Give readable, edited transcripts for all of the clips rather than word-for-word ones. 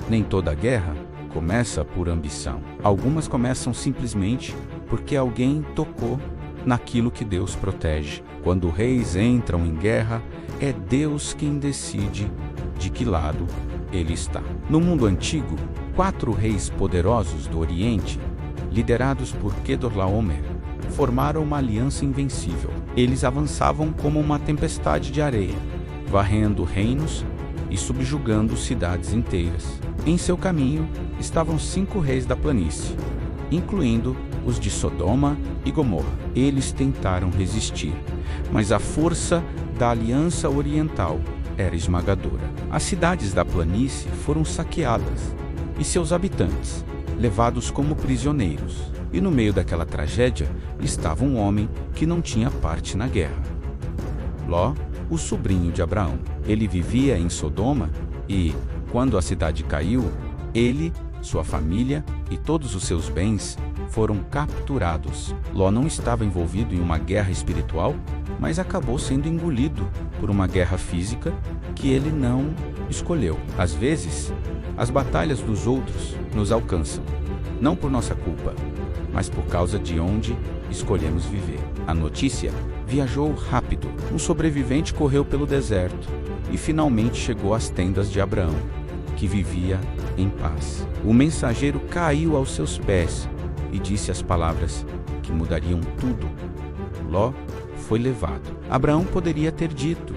Nem toda guerra começa por ambição. Algumas começam simplesmente porque alguém tocou naquilo que Deus protege. Quando reis entram em guerra, é Deus quem decide de que lado ele está. No mundo antigo, 4 reis poderosos do Oriente, liderados por Kedorlaomer, formaram uma aliança invencível. Eles avançavam como uma tempestade de areia, varrendo reinos e subjugando cidades inteiras. Em seu caminho estavam 5 reis da planície, incluindo os de Sodoma e Gomorra. Eles tentaram resistir, mas a força da Aliança Oriental era esmagadora. As cidades da planície foram saqueadas e seus habitantes levados como prisioneiros. E no meio daquela tragédia estava um homem que não tinha parte na guerra. Ló, o sobrinho de Abraão. Ele vivia em Sodoma e, quando a cidade caiu, ele, sua família e todos os seus bens foram capturados. Ló não estava envolvido em uma guerra espiritual, mas acabou sendo engolido por uma guerra física que ele não escolheu. Às vezes, as batalhas dos outros nos alcançam, não por nossa culpa, mas por causa de onde escolhemos viver. A notícia viajou rápido. Um sobrevivente correu pelo deserto e finalmente chegou às tendas de Abraão, que vivia em paz. O mensageiro caiu aos seus pés e disse as palavras que mudariam tudo. Ló foi levado. Abraão poderia ter dito: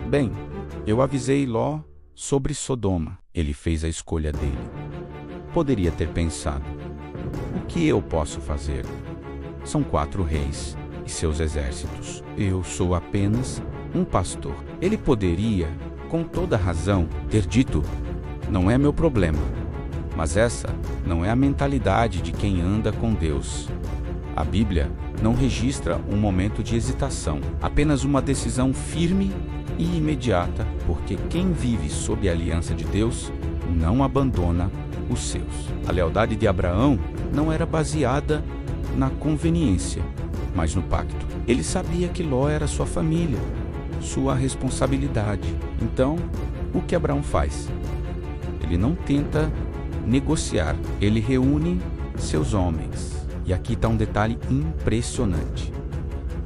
bem, eu avisei Ló sobre Sodoma. Ele fez a escolha dele. Poderia ter pensado: o que eu posso fazer? São 4 reis e seus exércitos. Eu sou apenas um pastor. Ele poderia, com toda razão, ter dito: não é meu problema. Mas essa não é a mentalidade de quem anda com Deus. A Bíblia não registra um momento de hesitação, apenas uma decisão firme e imediata, porque quem vive sob a aliança de Deus não abandona os seus. A lealdade de Abraão não era baseada na conveniência, mas no pacto. Ele sabia que Ló era sua família, sua responsabilidade. Então, o que Abraão faz? Ele não tenta negociar, ele reúne seus homens. E aqui está um detalhe impressionante.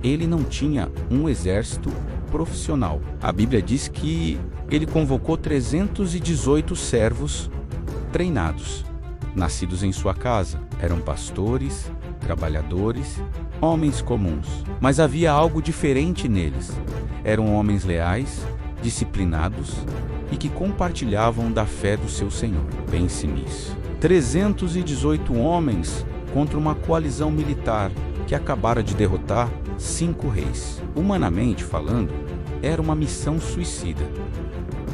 Ele não tinha um exército profissional. A Bíblia diz que ele convocou 318 servos treinados, nascidos em sua casa. Eram pastores, trabalhadores, homens comuns. Mas havia algo diferente neles. Eram homens leais, disciplinados e que compartilhavam da fé do seu Senhor. Pense nisso. 318 homens contra uma coalizão militar que acabara de derrotar 5 reis. Humanamente falando, era uma missão suicida.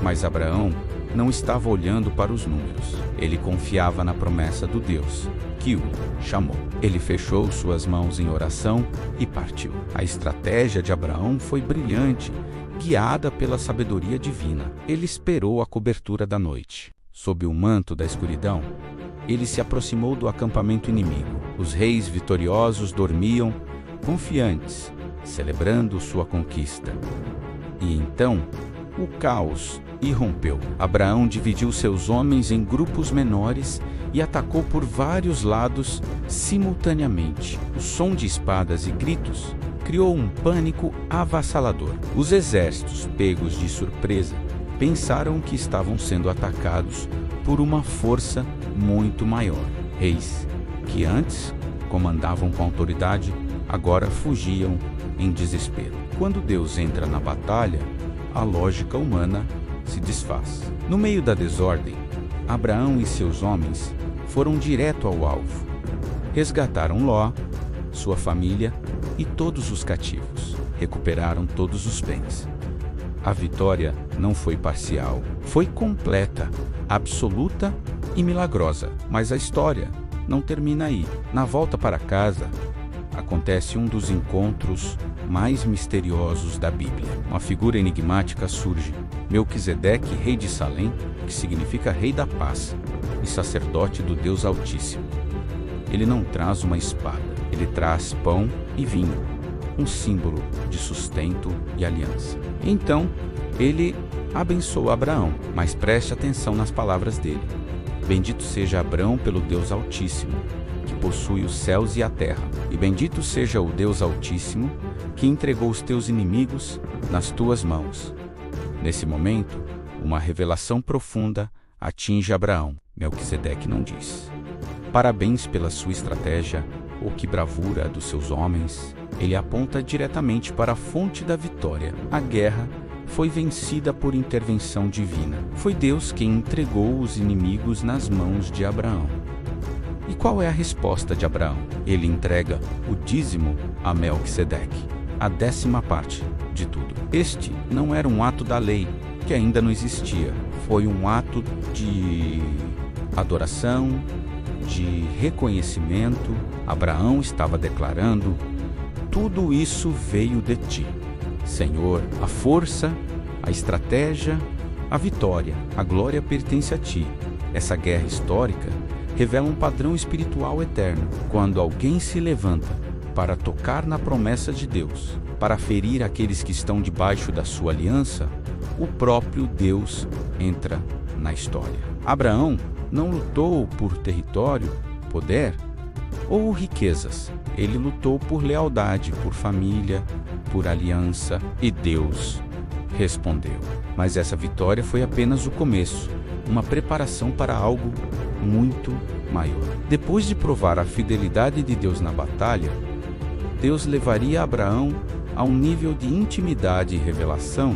Mas Abraão não estava olhando para os números. Ele confiava na promessa do Deus que o chamou. Ele fechou suas mãos em oração e partiu. A estratégia de Abraão foi brilhante, guiada pela sabedoria divina. Ele esperou a cobertura da noite. Sob o manto da escuridão, ele se aproximou do acampamento inimigo. Os reis vitoriosos dormiam, confiantes, celebrando sua conquista. E então, o caos irrompeu. Abraão dividiu seus homens em grupos menores e atacou por vários lados simultaneamente. O som de espadas e gritos criou um pânico avassalador. Os exércitos, pegos de surpresa, pensaram que estavam sendo atacados por uma força muito maior. Reis que antes comandavam com autoridade, agora fugiam em desespero. Quando Deus entra na batalha, a lógica humana se desfaz. No meio da desordem, Abraão e seus homens foram direto ao alvo. Resgataram Ló, sua família e todos os cativos. Recuperaram todos os bens. A vitória não foi parcial, foi completa, absoluta e milagrosa. Mas a história não termina aí. Na volta para casa, acontece um dos encontros mais misteriosos da Bíblia. Uma figura enigmática surge. Melquisedeque, rei de Salém, que significa rei da paz e sacerdote do Deus Altíssimo. Ele não traz uma espada, ele traz pão e vinho, um símbolo de sustento e aliança. Então, ele abençoa Abraão, mas preste atenção nas palavras dele. Bendito seja Abrão pelo Deus Altíssimo, que possui os céus e a terra. E bendito seja o Deus Altíssimo, que entregou os teus inimigos nas tuas mãos. Nesse momento, uma revelação profunda atinge Abraão. Melquisedeque não diz: parabéns pela sua estratégia, ou que bravura dos seus homens. Ele aponta diretamente para a fonte da vitória. A guerra foi vencida por intervenção divina. Foi Deus quem entregou os inimigos nas mãos de Abraão. E qual é a resposta de Abraão? Ele entrega o dízimo a Melquisedeque, a 10ª parte de tudo. Este não era um ato da lei, que ainda não existia. Foi um ato de adoração, de reconhecimento. Abraão estava declarando: tudo isso veio de ti, Senhor. A força, a estratégia, a vitória, a glória pertence a ti. Essa guerra histórica revela um padrão espiritual eterno. Quando alguém se levanta para tocar na promessa de Deus, para ferir aqueles que estão debaixo da sua aliança, o próprio Deus entra na história. Abraão não lutou por território, poder ou riquezas. Ele lutou por lealdade, por família, por aliança, e Deus respondeu. Mas essa vitória foi apenas o começo, uma preparação para algo muito maior. Depois de provar a fidelidade de Deus na batalha, Deus levaria Abraão a um nível de intimidade e revelação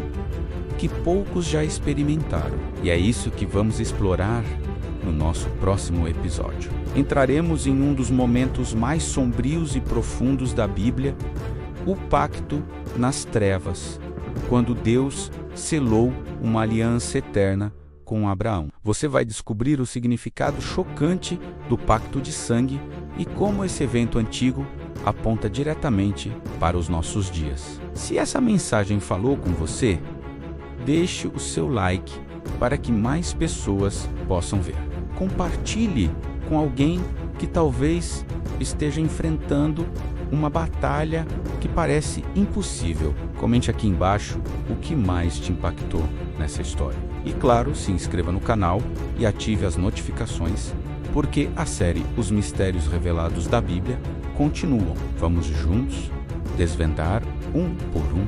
que poucos já experimentaram. E é isso que vamos explorar no nosso próximo episódio. Entraremos em um dos momentos mais sombrios e profundos da Bíblia, o pacto nas trevas, quando Deus selou uma aliança eterna com Abraão. Você vai descobrir o significado chocante do pacto de sangue e como esse evento antigo aponta diretamente para os nossos dias. Se essa mensagem falou com você, deixe o seu like para que mais pessoas possam ver. Compartilhe com alguém que talvez esteja enfrentando uma batalha que parece impossível. Comente aqui embaixo o que mais te impactou nessa história. E claro, se inscreva no canal e ative as notificações, porque a série Os Mistérios Revelados da Bíblia continuam. Vamos juntos desvendar um por um